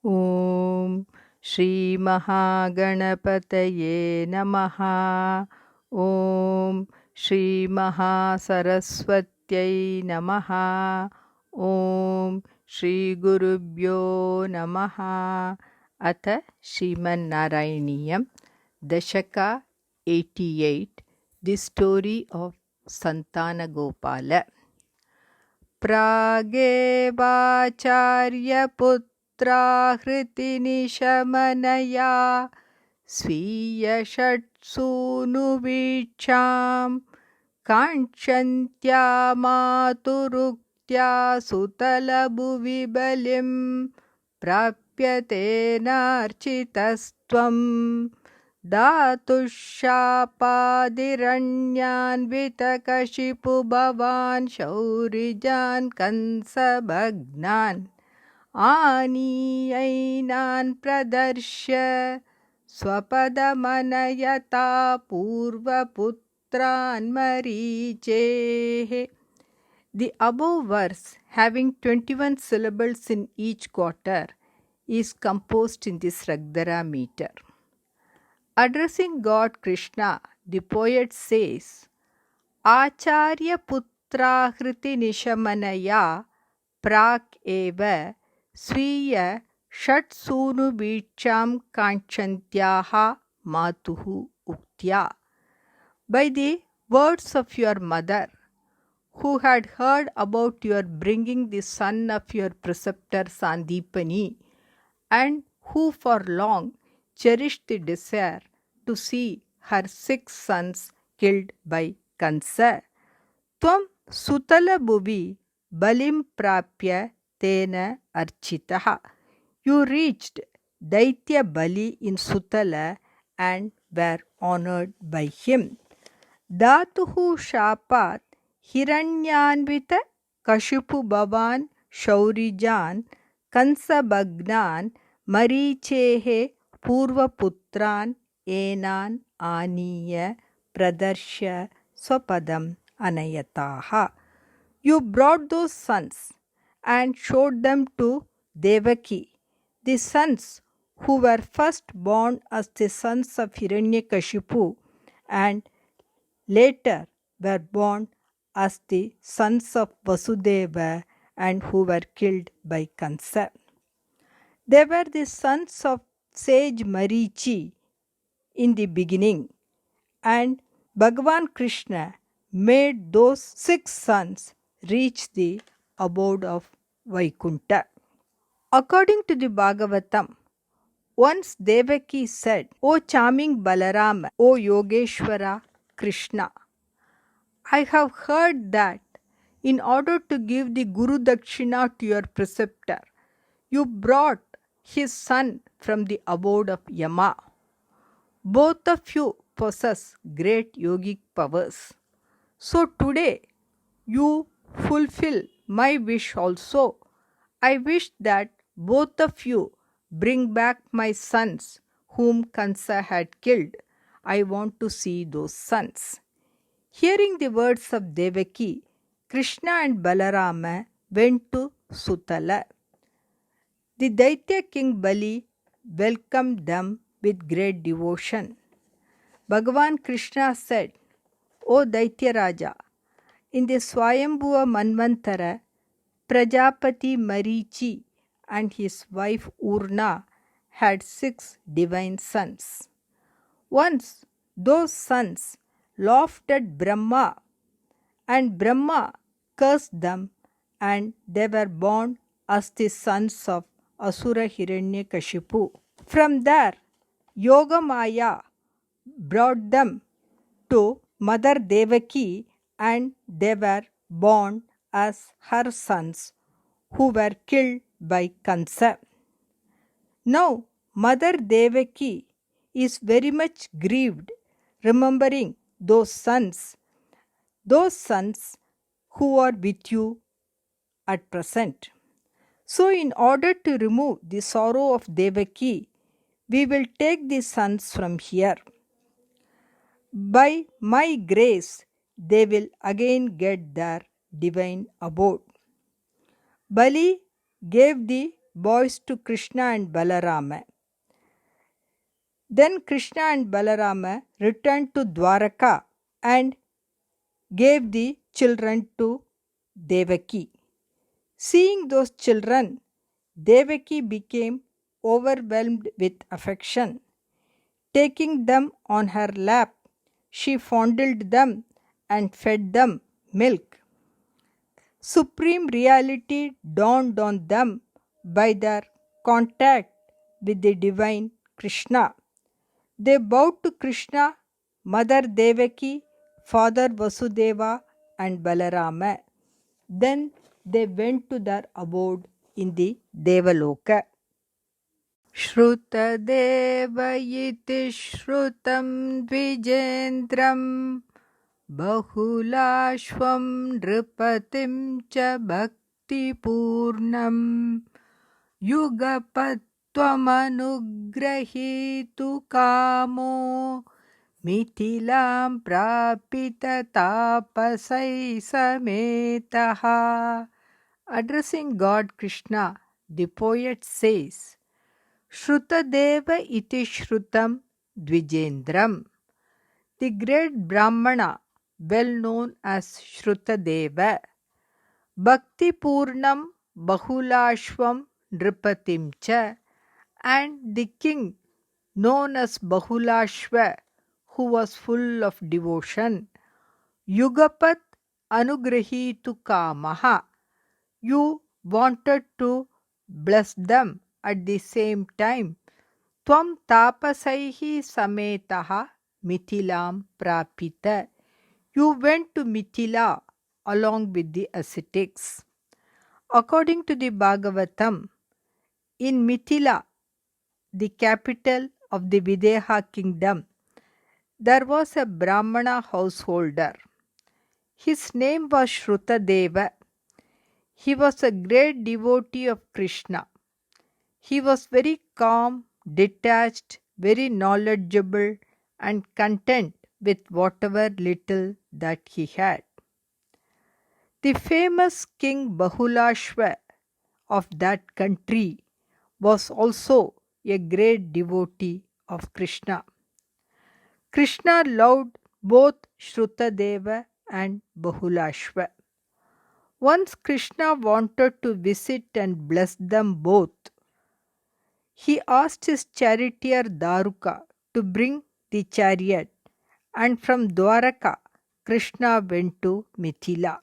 ॐ श्रीमहागणपतये नमः। ॐ श्रीमहासरस्वत्यै नमः। ॐ श्रीगुरुभ्यो नमः। अथ श्रीमन् Narayaneeyam दशका 88, The Story of Santanagopala. प्रागेवाचार्यपुत्राहृतिनिशमनया स्वीयषट्सूनुवीक्षां काङ्क्षन्त्या मातुरुक्त्या सुतलभुवि बलिं प्राप्यतेनार्चितस्त्वं दातुशापादिरण्यान्वितकशिपु भवान् शौरिजान् कंसभग्नान् आनीयैनान् प्रदर्श्य स्वपदमनयता पूर्वपुत्रान् मरीचेः. The above verse, having 21 syllables in each quarter, is composed in this Ragdara meter. Addressing God Krishna, the poet says, Acharya putrahriti nishamanaya prak eva sviya shatsunu vicham kanchantyaha matuhu uktya. By the words of your mother, who had heard about your bringing the son of your preceptor Sandipani, and who for long cherished the desire to see her 6 sons killed by Kansa. Tvam sutala bhuvi balim prapya tena architaha. You reached Daitya Bali in Sutala and were honored by him. Dhatuhu shapat hiranyanvita kashipu bhavan shaurijan kansabhagnan marichehe purvaputran enan aniya pradarsha swapadam anayataha. You brought those sons and showed them to Devaki, the sons who were first born as the sons of Hiranyakashipu and later were born as the sons of Vasudeva and who were killed by Kansa. They were the sons of sage Marichi in the beginning, and Bhagavan Krishna made those 6 sons reach the abode of Vaikunta. According to the Bhagavatam, once Devaki said, O charming Balarama, O Yogeshwara Krishna, I have heard that in order to give the Guru Dakshina to your preceptor, you brought his son from the abode of Yama. Both of you possess great yogic powers. So today you fulfill my wish also. I wish that both of you bring back my sons whom Kansa had killed. I want to see those sons. Hearing the words of Devaki, Krishna and Balarama went to Sutala. The Daitya king Bali welcomed them with great devotion. Bhagavan Krishna said, O Daitya Raja, in the Swayambhuva Manvantara, Prajapati Marichi and his wife Urna had 6 divine sons. Once those sons laughed at Brahma, and Brahma cursed them, and they were born as the sons of Asura Hiranyakashipu. From there, Yogamaya brought them to Mother Devaki, and they were born as her sons, who were killed by Kansa. Now, Mother Devaki is very much grieved, remembering those sons who are with you at present. So, in order to remove the sorrow of Devaki, we will take the sons from here. By my grace, they will again get their divine abode. Bali gave the boys to Krishna and Balarama. Then Krishna and Balarama returned to Dwaraka and gave the children to Devaki. Seeing those children, Devaki became overwhelmed with affection. Taking them on her lap, she fondled them and fed them milk. Supreme reality dawned on them by their contact with the divine Krishna. They bowed to Krishna, Mother Devaki, Father Vasudeva, and Balarama. Then they went to their abode in the Devaloka. Shrutadeva iti shrutam dvijendram bahulashvam nripatim cha bhakti purnam yugapattvamanugrahitu kamo mithilam prapita tapasai sametaha. Addressing God Krishna, the poet says, Shrutadeva iti shrutam dvijendram. The great Brahmana, well known as Shrutadeva, Bhakti Purnam Bahulashvam Nripatim cha, and the king known as Bahulashva, who was full of devotion, Yugapat Anugrahitu Kamaha. You wanted to bless them at the same time. Tvam tapasaihi sametaha mithilam prapita. You went to Mithila along with the ascetics. According to the Bhagavatam, in Mithila, the capital of the Videha kingdom, there was a Brahmana householder. His name was Shrutadeva. He was a great devotee of Krishna. He was very calm, detached, very knowledgeable, and content with whatever little that he had. The famous King Bahulashva of that country was also a great devotee of Krishna. Krishna loved both Shrutadeva and Bahulashva. Once Krishna wanted to visit and bless them both. He asked his charioteer Daruka to bring the chariot, and from Dwaraka, Krishna went to Mithila.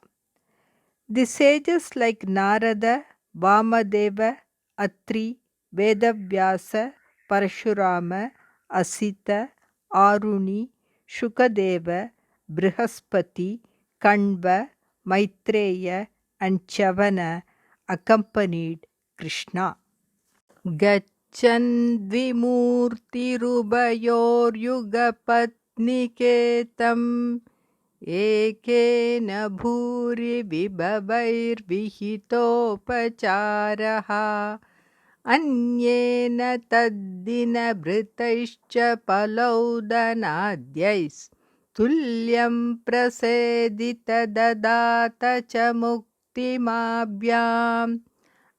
The sages like Narada, Vamadeva, Atri, Vedavyasa, Parashurama, Asita, Aruni, Shukadeva, Brihaspati, Kanva, Maitreya, and Chavana accompanied Krishna. Gachan Vimurtirubhayoryugapatniketam ekena bhuri vibhavair vihitopacharaha anyena taddina bhritaischa palaudanadhyais tulyam prasedita dadata cha muktimabhyam.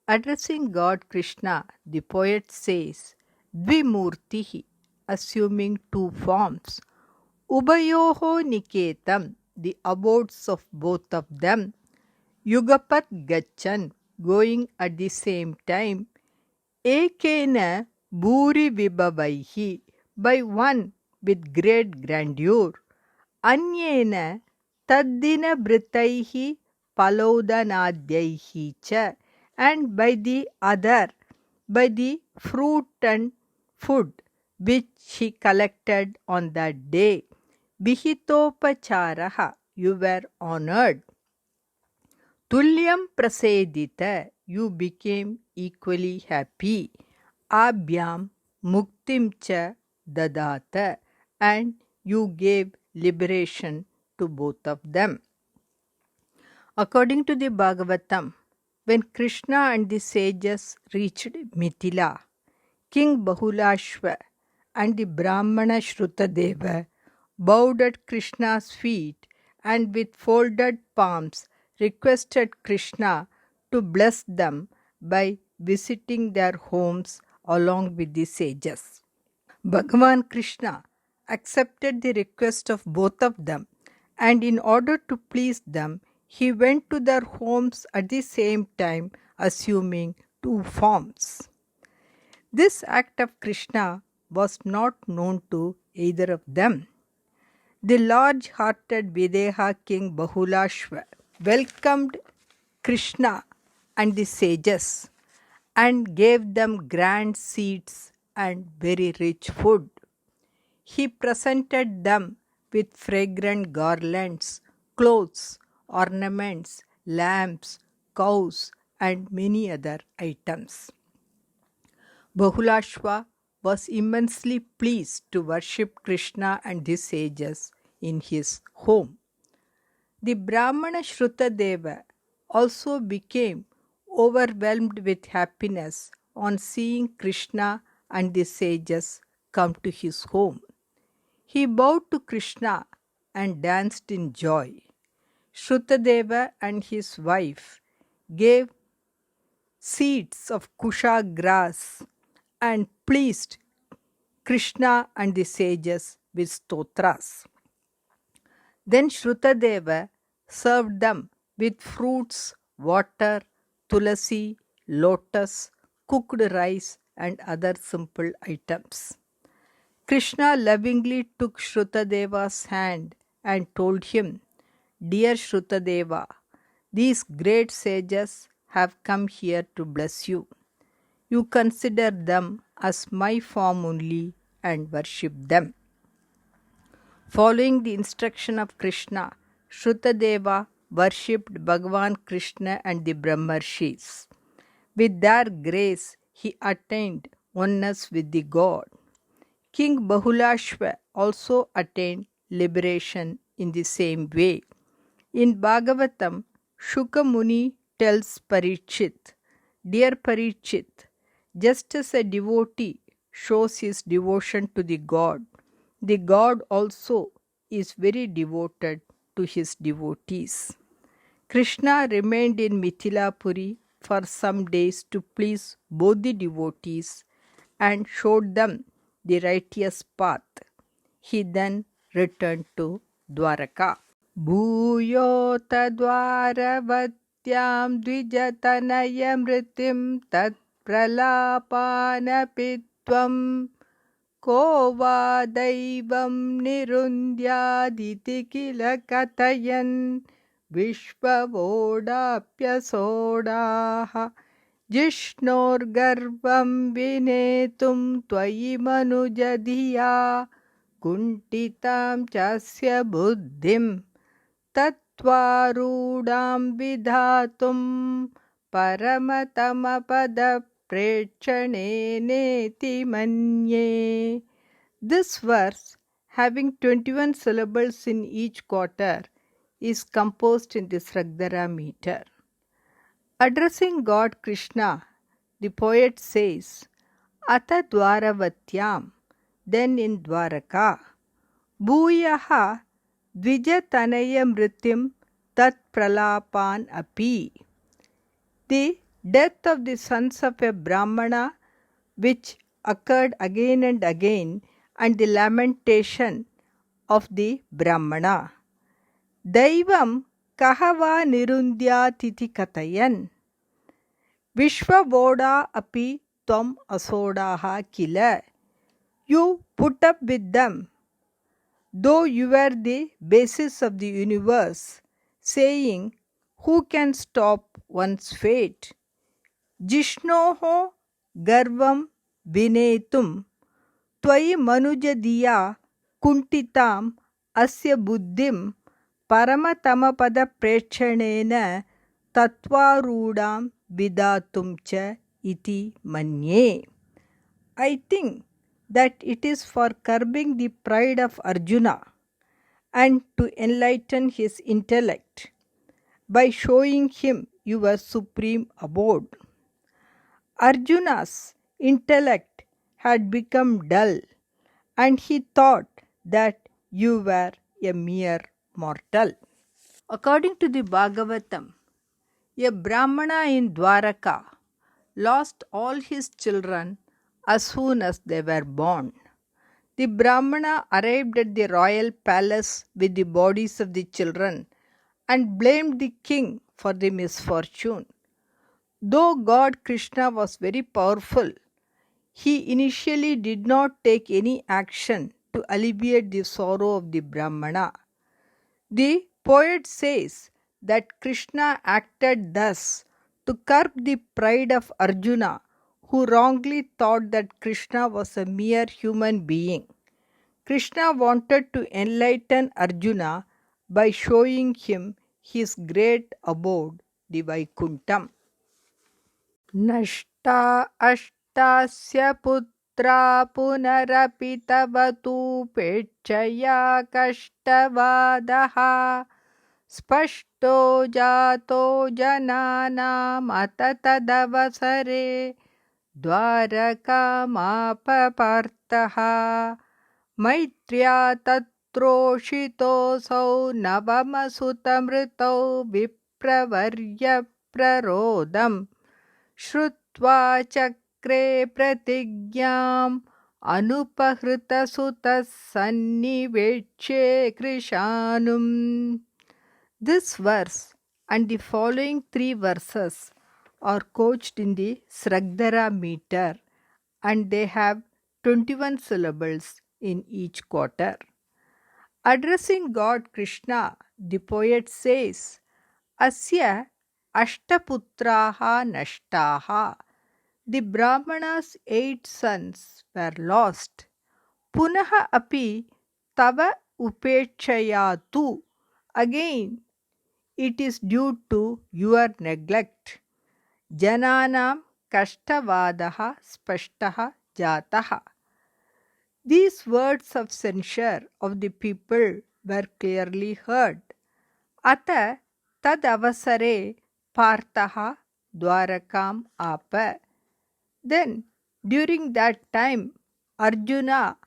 Addressing God Krishna, the poet says, Dvimurtihi, assuming two forms, Ubayoho Niketam, the abodes of both of them, Yugapat Gachan, going at the same time, Ekena Bhuri Vibhavaihi, by one with great grandeur, Anyena Taddina Britaihi Palaudanadhyaihi cha, and by the other, by the fruit and food which he collected on that day. Bihitopacharaha, you were honored. Tulyam prasedita, you became equally happy. Abhyam muktim cha dadata, and you gave liberation to both of them. According to the Bhagavatam, when Krishna and the sages reached Mithila, King Bahulashva and the Brahmana Shrutadeva bowed at Krishna's feet and with folded palms requested Krishna to bless them by visiting their homes along with the sages. Bhagavan Krishna accepted the request of both of them, and in order to please them, he went to their homes at the same time, assuming two forms. This act of Krishna was not known to either of them. The large-hearted Videha king Bahulashva welcomed Krishna and the sages and gave them grand seats and very rich food. He presented them with fragrant garlands, clothes, ornaments, lamps, cows, and many other items. Bahulashva was immensely pleased to worship Krishna and the sages in his home. The Brahmana Shrutadeva also became overwhelmed with happiness on seeing Krishna and the sages come to his home. He bowed to Krishna and danced in joy. Shrutadeva and his wife gave seeds of kusha grass and pleased Krishna and the sages with stotras. Then Shrutadeva served them with fruits, water, tulasi, lotus, cooked rice, and other simple items. Krishna lovingly took Shrutadeva's hand and told him, "Dear Shrutadeva, these great sages have come here to bless you. You consider them as my form only and worship them." Following the instruction of Krishna, Shrutadeva worshipped Bhagavan Krishna and the Brahmarshis. With their grace, he attained oneness with the God. King Bahulashva also attained liberation in the same way. In Bhagavatam, Shuka Muni tells Parikshit, "Dear Parikshit, just as a devotee shows his devotion to the God also is very devoted to his devotees." Krishna remained in Mithilapuri for some days to please both the devotees and showed them the righteous path. He then returned to Dwaraka. Bhuyota dvaravatyaam dvijatanaya mritim tat pralapanapi tvam ko va daivam nirundyaditi kila katayan vishvavodapyasodaha jishnorgarvam vinetum tvayi manujadhiya kuntitam chasya buddhim tatvarudam vidhatum paramatapada prechane manye. This verse, having 21 syllables in each quarter, is composed in the Sragdara meter. Addressing God Krishna, the poet says, "Ata dvaravatyam," then in Dwaraka, "Bhuyaha dvijatanaya mritim tat pralapan api." The death of the sons of a Brahmana, which occurred again and again, and the lamentation of the Brahmana. Daivam kahava nirundya titi katayan vishwavoda api tvam asodaha kila. You put up with them, though you are the basis of the universe, saying, "Who can stop one's fate?" Jishnoho garvam vinetum tvayi manujadiya kuntitam asya buddhim paramatapada prechanena tatvarudam vidatum cha iti manye. I think that it is for curbing the pride of Arjuna and to enlighten his intellect by showing him your supreme abode. Arjuna's intellect had become dull, and he thought that you were a mere mortal. According to the Bhagavatam, a Brahmana in Dwaraka lost all his children as soon as they were born. The Brahmana arrived at the royal palace with the bodies of the children and blamed the king for the misfortune. Though God Krishna was very powerful, he initially did not take any action to alleviate the sorrow of the Brahmana. The poet says that Krishna acted thus to curb the pride of Arjuna, who wrongly thought that Krishna was a mere human being. Krishna wanted to enlighten Arjuna by showing him his great abode, the Vaikuntham. नष्टा अष्टास्य पुत्रा पुनरपि तव तूपेक्षया कष्टवादः स्पष्टो जातो जनानामत तदवसरे द्वारकामापपार्थः मैत्र्या तत्रोषितोऽसौ नवमसुतमृतौ विप्रवर्यप्ररोदम् श्रुत्वा चक्रे प्रतिज्ञाम् अनुपहृतसुतः सन्निवेक्ष्ये कृशानुम्. This verse and the following 3 verses are couched in the Sragdara meter and they have 21 syllables in each quarter. Addressing God Krishna, the poet says, Asya Ashtaputraha Nashtaha. The Brahmana's 8 sons were lost. Punaha api tava upechaya tu. Again, it is due to your neglect. Jananam kashtavadaha spashtaha jataha. These words of censure of the people were clearly heard. Ata tad avasare parthaha dwarakam apa. Then, during that time, Arjuna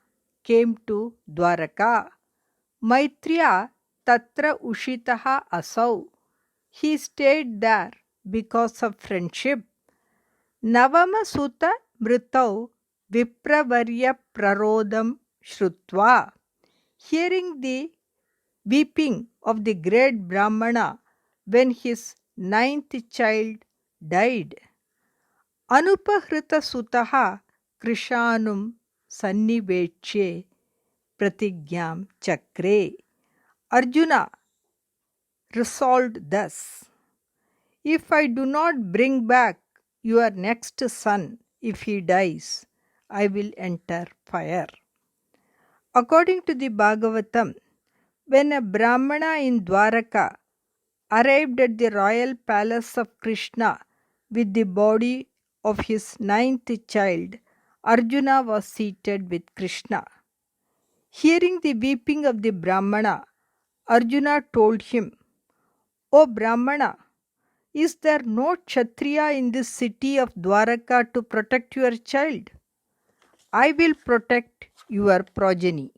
came to Dwaraka. Maitriya tatra ushitaha asau. He stayed there because of friendship. Navama Sutta Mritau Vipravarya Prarodam Shrutva. Hearing the weeping of the great Brahmana when his 9th child died. Anupahrita Sutaha Krishanum Sannivechye Pratigyam Chakre. Arjuna resolved thus, if I do not bring back your next son, if he dies, I will enter fire. According to the Bhagavatam, when a Brahmana in Dwaraka arrived at the royal palace of Krishna with the body of his 9th child, Arjuna was seated with Krishna. Hearing the weeping of the Brahmana, Arjuna told him, O Brahmana, is there no Kshatriya in this city of Dwaraka to protect your child? I will protect your progeny.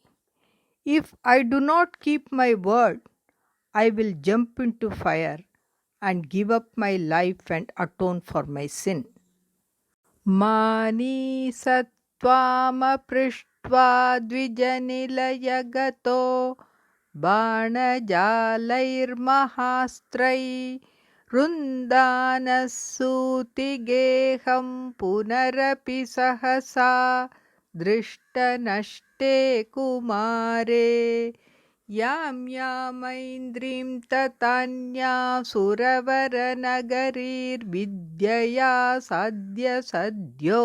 If I do not keep my word, I will jump into fire and give up my life and atone for my sin. Mani sattvama prishtva dvijanilaya बाणजालैर्महास्त्रै रुन्दानस्सूतिगेहं पुनरपि सहसा दृष्टनष्टे कुमारे यां यामैन्द्रीं ततान्या सुरवरनगरीर्विद्यया सद्य सद्यो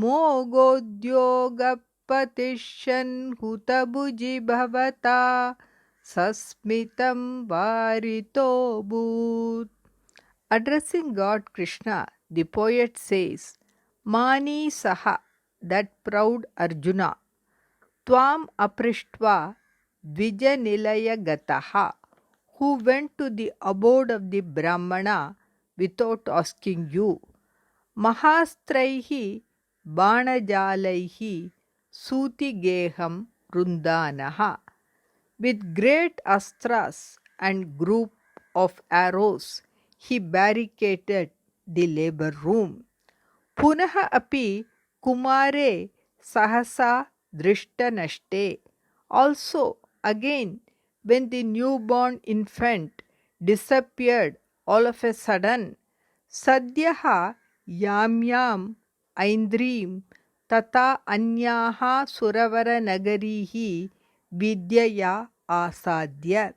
मोगोद्योगपतिष्यन् हुतभुजि भवता sasmitam varito bhut. Addressing God Krishna, the poet says, Mani saha, that proud Arjuna, Tvam aprishtva dvijanilaya gataha, who went to the abode of the Brahmana without asking you, Mahastraihi banajalaihi sutigeham rundanaha. With great astras and group of arrows, he barricaded the labor room. पुनः अपि कुमारे सहसा दृष्टनष्टे. Also again, when the newborn infant disappeared all of a sudden, sadyaha yamyam aindrim tata anyaha suravara nagarihi vidyaya asadya.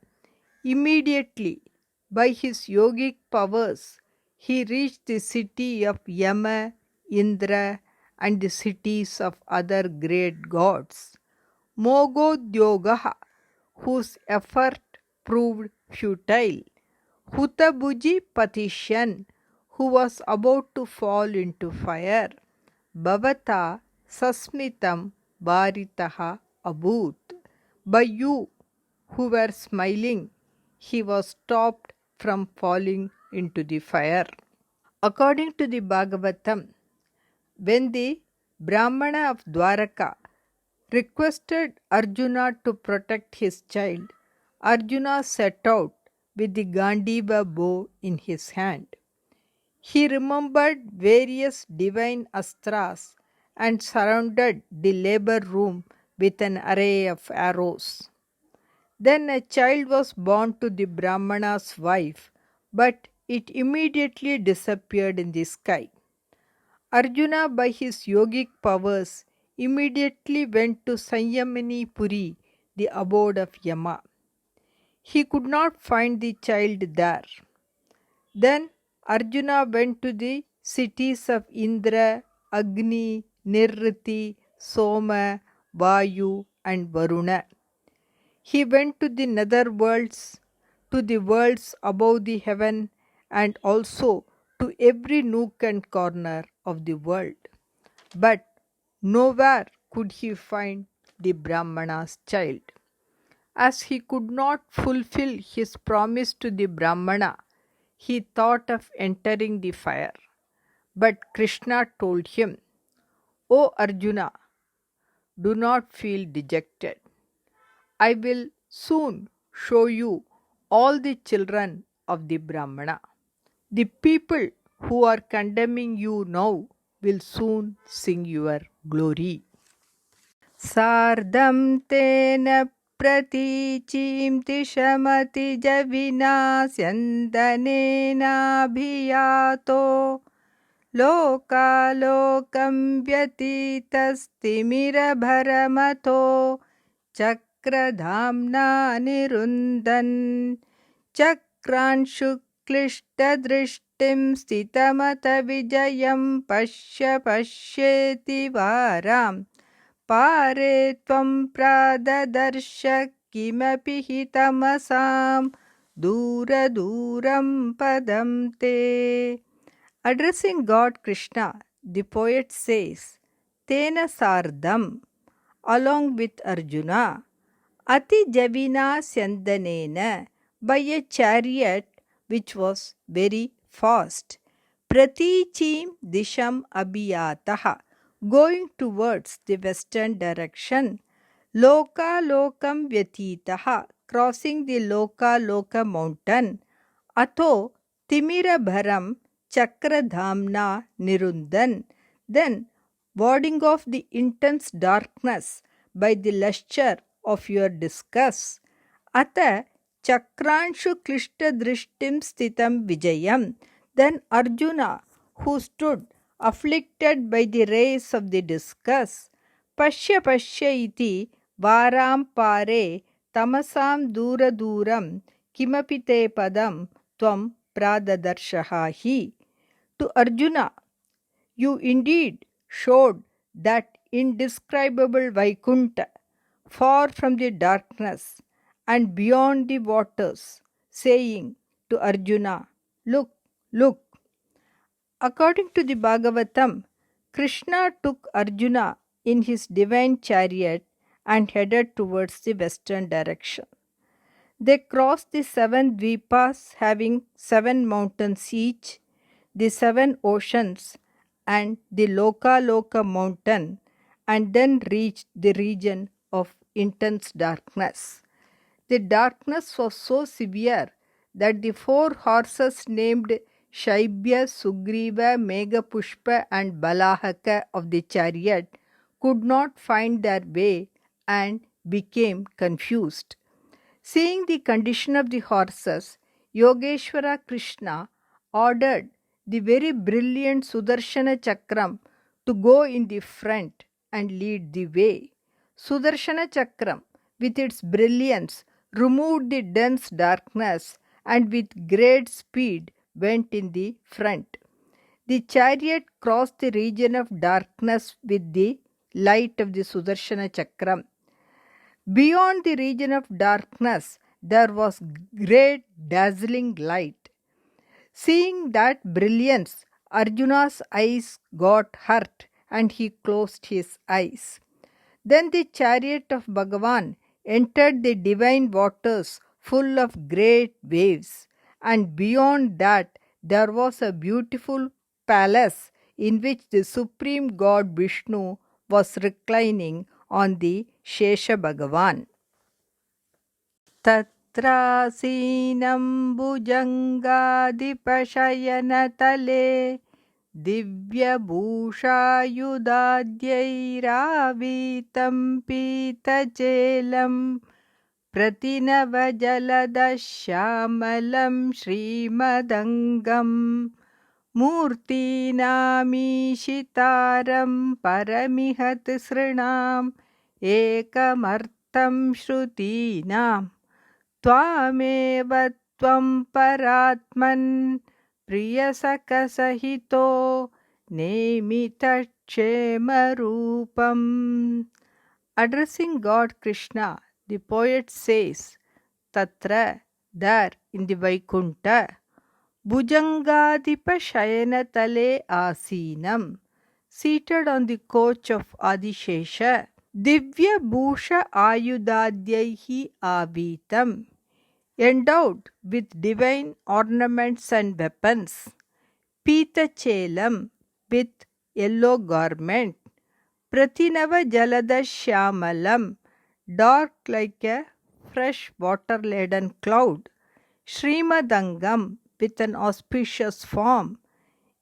Immediately, by his yogic powers, he reached the city of Yama, Indra, and the cities of other great gods. Mogodyogaha, whose effort proved futile. Hutabuji Patishan, who was about to fall into fire. Bhavata Sasmitam Bharitaha Abhut. By you, who were smiling, he was stopped from falling into the fire. According to the Bhagavatam, when the Brahmana of Dwaraka requested Arjuna to protect his child, Arjuna set out with the Gandiva bow in his hand. He remembered various divine astras and surrounded the labor room with an array of arrows. Then a child was born to the Brahmana's wife, but it immediately disappeared in the sky. Arjuna, by his yogic powers, immediately went to Sanyamini Puri, the abode of Yama. He could not find the child there. Then Arjuna went to the cities of Indra, Agni, Nirriti, Soma, Vayu, and Varuna. He went to the nether worlds, to the worlds above the heaven, and also to every nook and corner of the world. But nowhere could he find the Brahmana's child. As he could not fulfill his promise to the Brahmana, he thought of entering the fire. But Krishna told him, "O Arjuna, do not feel dejected. I will soon show you all the children of the Brahmana. The people who are condemning you now will soon sing your glory." Sardam tena praticim tishamati javinasyandanena bhiyato lokalokam vyatitastimira bharamato chakradhamna nirundan chakran shuklishta drishtim stitamata vijayam pasya pashyeti varam pare tvam pradadarsha kimapi hitamasam dura duram padam te. Addressing God Krishna, the poet says, Tena sardam, along with Arjuna, ati javina syandanena, by a chariot which was very fast, pratichim disham abhiyataha, going towards the western direction, loka lokam vyatitaha, crossing the loka mountain, ato timira bharam chakradhamna nirundan, then warding off the intense darkness by the lustre of your discuss, ata chakranshu klishta drishtim stitam vijayam, then Arjuna, who stood afflicted by the rays of the discus, pasya iti varam pare tamasam dura duram kimapi te padam tvam pradadarshahi. To Arjuna, you indeed showed that indescribable Vaikunta, far from the darkness and beyond the waters, saying to Arjuna, Look, look. According to the Bhagavatam, Krishna took Arjuna in his divine chariot and headed towards the western direction. They crossed the 7 dvipas having 7 mountains each, the 7 oceans, and the Loka mountain, and then reached the region of intense darkness. The darkness was so severe that the 4 horses named Shaibya, Sugriva, Meghapushpa and Balahaka of the chariot could not find their way and became confused. Seeing the condition of the horses, Yogeshwara Krishna ordered the very brilliant Sudarshana Chakram to go in the front and lead the way. Sudarshana Chakram, with its brilliance, removed the dense darkness and with great speed went in the front. The chariot crossed the region of darkness with the light of the Sudarshana Chakram. Beyond the region of darkness, there was great dazzling light. Seeing that brilliance, Arjuna's eyes got hurt and he closed his eyes. Then the chariot of Bhagavan entered the divine waters full of great waves, and beyond that there was a beautiful palace in which the supreme god Vishnu was reclining on the Shesha Bhagavan. Tatrasinam bhujangadipashayanatale divyabhushaayudadyairavītam pītachelam pratinavjaladashyaamalam Shrimadangam मूर्तीनामीशितारं परमिहत सृणाम् एकमर्थं श्रुतीनां त्वामेव त्वं परात्मन् प्रियसखसहितो नेमितक्षेमरूपम्. Addressing God Krishna, the poet says, Tatra, there in the Vaikuntha, Bhujangadipa Shayanatale Asinam, seated on the coach of Adishesha, Divya Bhusha Ayudadhyaihi Avitam, endowed with divine ornaments and weapons, Pitachelam, with yellow garment, Pratinava Jalada Shyamalam, dark like a fresh water-laden cloud, Shrimadangam, with an auspicious form,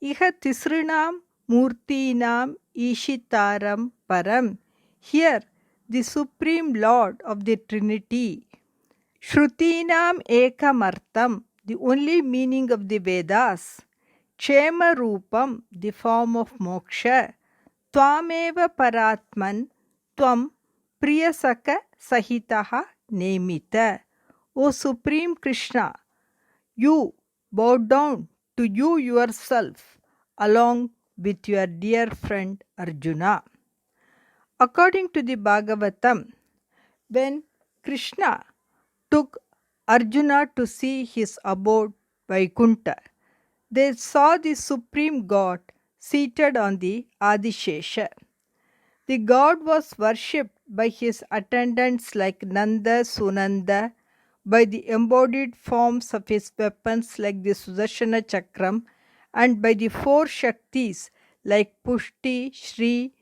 Iha Tisrinam Murtinam Ishitaram Param, here the Supreme Lord of the Trinity. Shrutinam Ekamartam, the only meaning of the Vedas. Kshema Rupam, the form of moksha. Tvameva Paratman, Tvam Priyasaka Sahitaha Nemita. O Supreme Krishna, you bow down to you yourself along with your dear friend Arjuna. According to the Bhagavatam, when Krishna took Arjuna to see his abode Vaikuntha, they saw the supreme god seated on the Adishesha. The god was worshipped by his attendants like Nanda, Sunanda, by the embodied forms of his weapons like the Sudarshana Chakram, and by the four Shaktis like Pushti, Shri,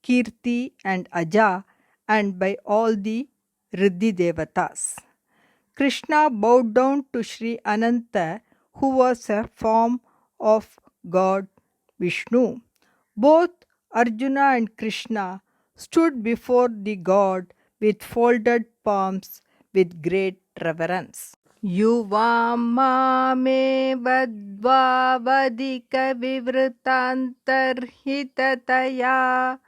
Kirti and Aja, and by all the Riddhi Devatas. Krishna bowed down to Sri Ananta, who was a form of God Vishnu. Both Arjuna and Krishna stood before the god with folded palms with great reverence. Yuvam mame vadvavadika vivrutantarhitataya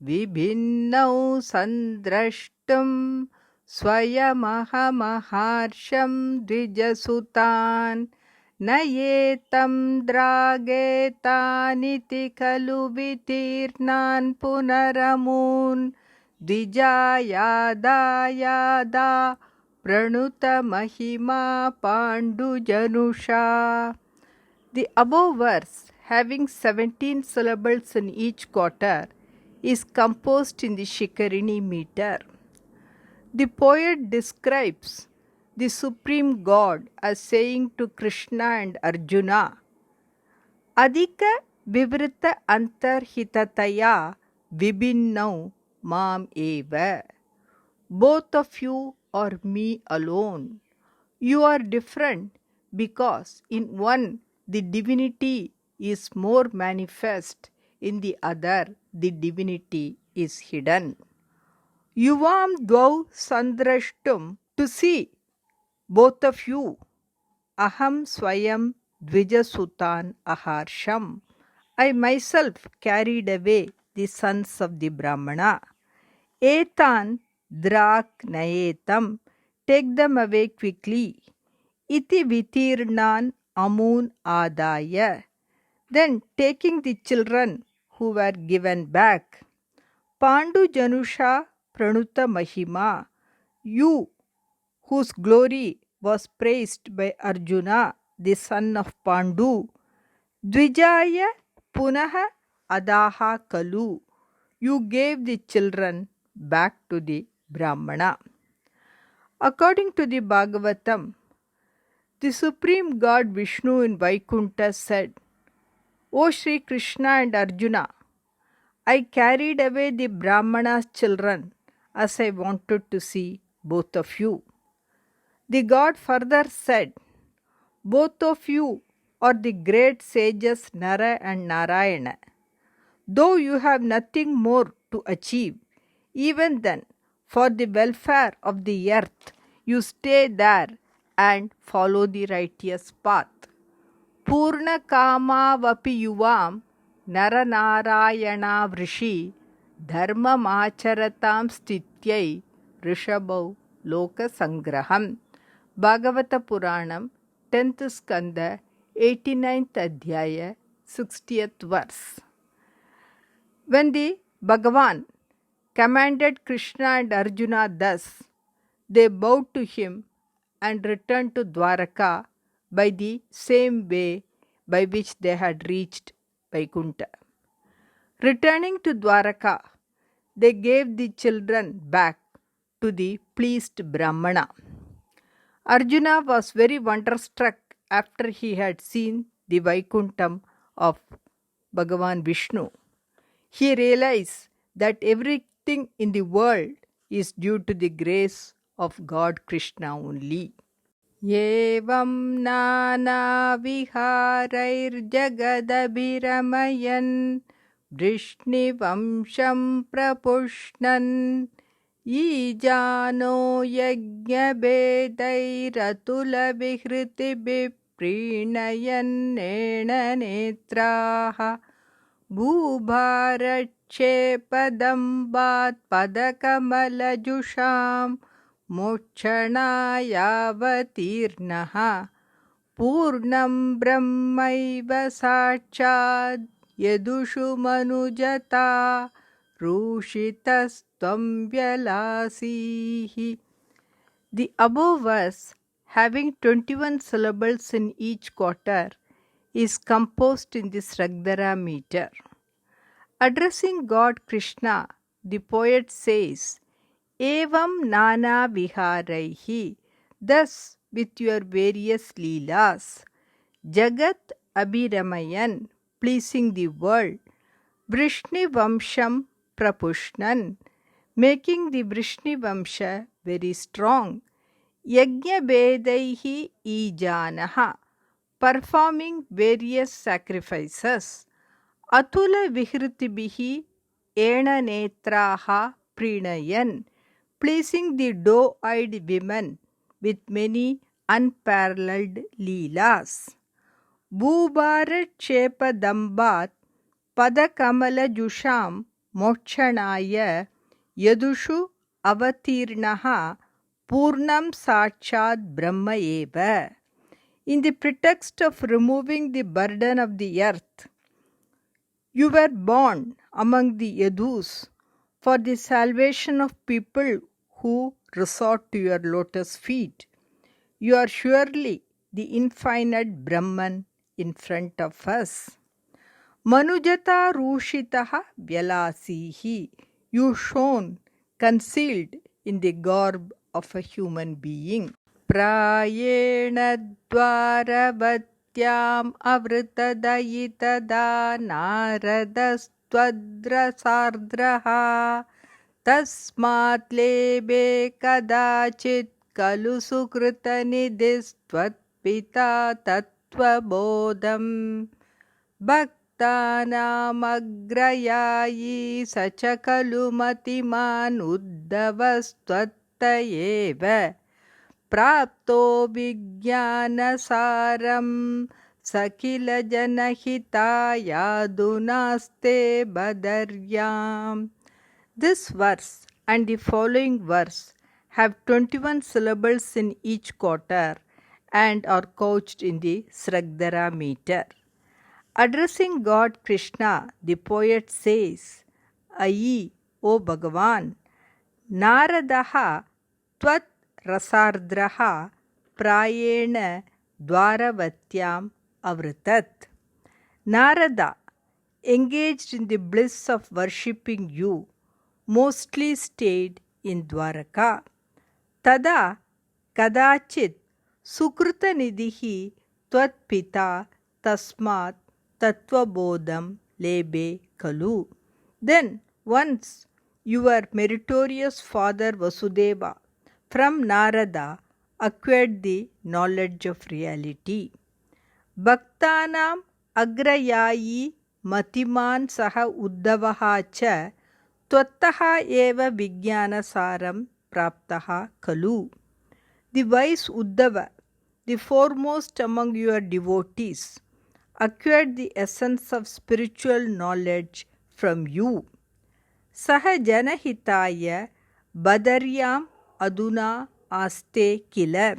vibhinnau sandrashtum swayamahamarsham dvijasutan nayetam dragetaniti kalu vitirnan punaramun dvijayada pranuta mahima pandujanusha. The above verse, having 17 syllables in each quarter, is composed in the Shikarini meter. The poet describes the Supreme God as saying to Krishna and Arjuna, Adika Vivrita Antarhitataya Vibhinnau Mam Eva. Both of you are me alone. You are different because in one the divinity is more manifest, in the other, the divinity is hidden. Yuvam dvau sandrashtum, to see both of you. Aham swayam dvijasutan aharsham, I myself carried away the sons of the Brahmana. Etan drak nayetam, take them away quickly. Iti vitirnan amun adaya, then taking the children who were given back. Pandu Janusha Pranuta Mahima, you whose glory was praised by Arjuna, the son of Pandu. Dvijaya Punaha Adaha Kalu, you gave the children back to the Brahmana. According to the Bhagavatam, the Supreme God Vishnu in Vaikuntha said, O Sri Krishna and Arjuna, I carried away the Brahmana's children as I wanted to see both of you. The God further said, both of you are the great sages Nara and Narayana. Though you have nothing more to achieve, even then, for the welfare of the earth, you stay there and follow the righteous path. Purna kama vapi yuvam Naranarayana vrishi dharma macharatam stityai rishabau loka sangraham. Bhagavata Puranam, 10th Skanda, 89th Adhyaya, 60th verse. When the Bhagavan commanded Krishna and Arjuna thus, they bowed to him and returned to Dwaraka by the same way by which they had reached Vaikuntha. Returning to Dwaraka, they gave the children back to the pleased Brahmana. Arjuna was very wonderstruck after he had seen the Vaikuntham of Bhagavan Vishnu. He realized that everything in the world is due to the grace of God Krishna only. Yevam nana viharair jagadabhiramayan Vrishni-vamsham prapushnan Ijano yajñabhedairatul-vihriti-viprinayan nena-netraha Bhubharakshepadambat padakamalajushaam Mochanayaavatirnaha Purnam brahmaiva sachad Yadushu manujata Rushitastam vyalasihi. The above verse, having 21 syllables in each quarter, is composed in the Sragdara meter. Addressing God Krishna, the poet says, Evam nana viharaihi, thus with your various leelas, Jagat abhiramayan, pleasing the world, Vrishni Vamsham prapushnan, making the Vrishni Vamsha very strong, Yajna bedaihi ijanaha, performing various sacrifices, Atula vihritibihi ena netraha prinayan, pleasing the doe-eyed women with many unparalleled leelas. Bhubharat shepa dambat Padakamala Jusham Mokshanaya Yadushu Avatirnaha Purnam Sachad Brahma Eva. In the pretext of removing the burden of the earth, you were born among the Yadus for the salvation of people who resort to your lotus feet. You are surely the infinite Brahman in front of us. Manujata rushitaha vyalasihi, you shone concealed in the garb of a human being. Prayena dvarabatyam avritadayitada naradastvadrasardraha tasmat lebe kadachit kalu sukritanidistvat pita tat satvabodham bhaktanamagrayayi sacha kalu matiman uddhavastvattayeva prapto vijnanasaram sakila janahitaya dunaste badaryam. This verse and the following verse have 21 syllables in each quarter and are couched in the Sragdara meter. Addressing God Krishna, the poet says, Ayi, O Bhagavan, Naradaha Tvat Rasardraha Prayena Dwaravatyam Avritat. Narada, engaged in the bliss of worshipping you, mostly stayed in Dwaraka. Tada kadachit sukruta nidhihi tvat pita tasmat tatvabodham lebe kalu. Then once your meritorious father Vasudeva from Narada acquired the knowledge of reality. Bhaktanam agrayayi matiman saha uddavaha cha tvattaha eva vijnanasaram praptaha kalu. The wise Uddhava, the foremost among your devotees, acquired the essence of spiritual knowledge from you. Saha janahitaya badaryam aduna aste kila.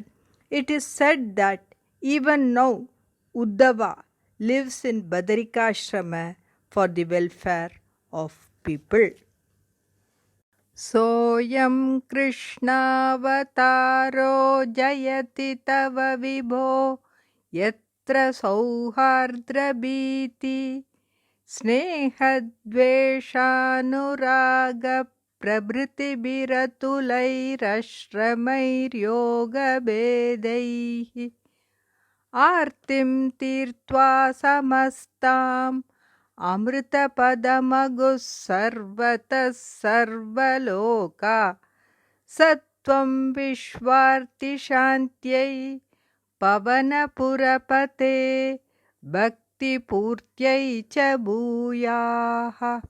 It is said that even now Uddhava lives in Badarikashrama for the welfare of people. Soyam Krishnāvataro jayati tava vibho yatra sauhardrabhiti snehadveshanuraga prabhriti biratulairashramayiryoga bedaihi artim tirtva samastam Amrita padamagus sarvatas sarvaloka Sattvam vishvarti shantyai Pavana purapate Bhakti purtyai cha bhuyaha.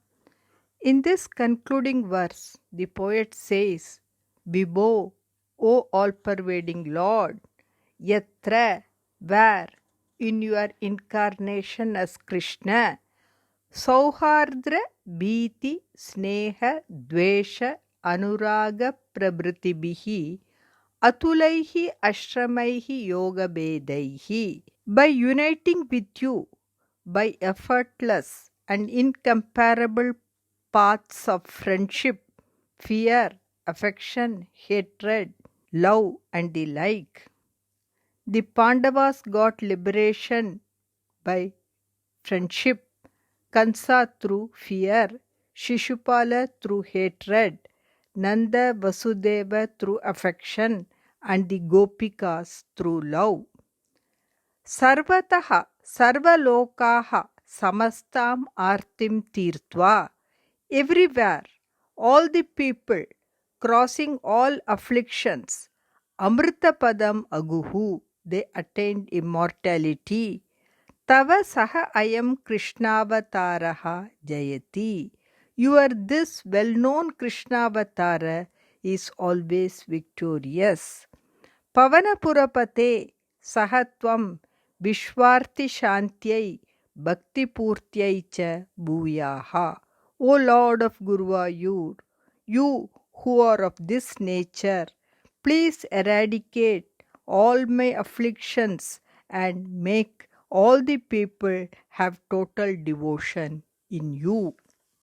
In this concluding verse, the poet says, Vibho, O all-pervading Lord, Yatra, where, in your incarnation as Krishna, Sauhardra Bhiti Sneha Dvesha Anuraga Prabhritibihi Atulaihi Ashramaihi Yoga Bedaihi. By uniting with you by effortless and incomparable paths of friendship, fear, affection, hatred, love, and the like, the Pandavas got liberation by friendship, Kansa through fear, Shishupala through hatred, Nanda Vasudeva through affection, and the Gopikas through love. Sarvataha Sarvalokaha Samastam Artim Tirtva. Everywhere, all the people, crossing all afflictions, Amritapadam Aguhu, they attained immortality. Tava saha ayam Krishnavataraha jayati. Your this well-known Krishnavatara is always victorious. Pavanapurapate sahatvam vishvarti shantyai bhakti purtyai cha bhuyaha. O Lord of Guruvayur, you who are of this nature, please eradicate all my afflictions and make all the people have total devotion in you.